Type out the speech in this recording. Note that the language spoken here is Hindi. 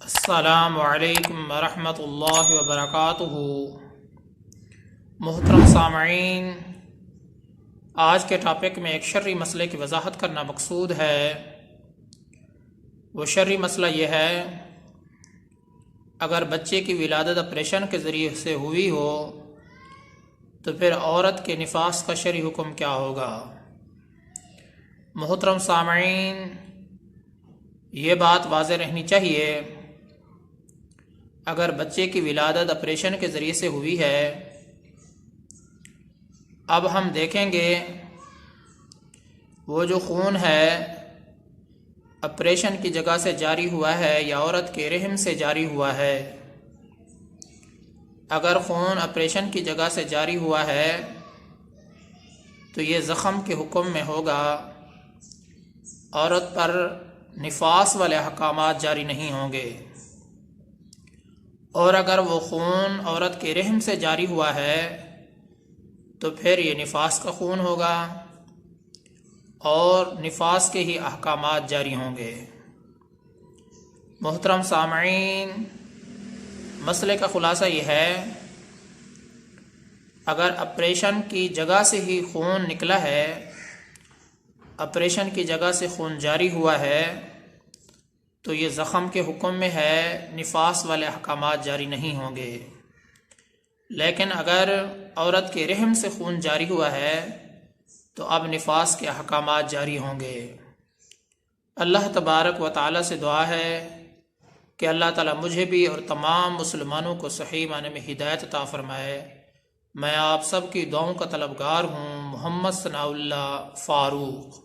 अस्सलामु अलैकुम वरहमतुल्लाहि वबरकातुहू। मोहतरम सामईन, आज के टॉपिक में एक शर्री मसले की वजाहत करना मकसूद है। वो शर्री मसला ये है, अगर बच्चे की विलादत ऑपरेशन के ज़रिए से हुई हो तो फिर औरत के निफास का शरई हुक्म क्या होगा। मोहतरम सामईन, ये बात वाज़ेह रहनी चाहिए, अगर बच्चे की विलादत ऑपरेशन के ज़रिए से हुई है, अब हम देखेंगे वो जो खून है ऑपरेशन की जगह से जारी हुआ है या औरत के रहम से जारी हुआ है। अगर खून ऑपरेशन की जगह से जारी हुआ है तो ये ज़ख़म के हुक्म में होगा, औरत पर निफास वाले अहकामात जारी नहीं होंगे। और अगर वो खून औरत के रहम से जारी हुआ है तो फिर ये निफास का खून होगा और निफास के ही अहकामात जारी होंगे। मोहतरम सामईन, मसले का ख़ुलासा ये है, अगर ऑपरेशन की जगह से ही खून निकला है, ऑपरेशन की जगह से खून जारी हुआ है, तो ये ज़ख़म के हुक्म में है, निफास वाले अहकामात जारी नहीं होंगे। लेकिन अगर औरत के रहम से खून जारी हुआ है तो अब निफास के अहकामात जारी होंगे। अल्लाह तबारक व तआला से दुआ है कि अल्लाह ताला मुझे भी और तमाम मुसलमानों को सही माने में हिदायत अता फ़रमाए। मैं आप सब की दुआओं का तलबगार हूँ। मोहम्मद सनाउल्लाह फ़ारूक।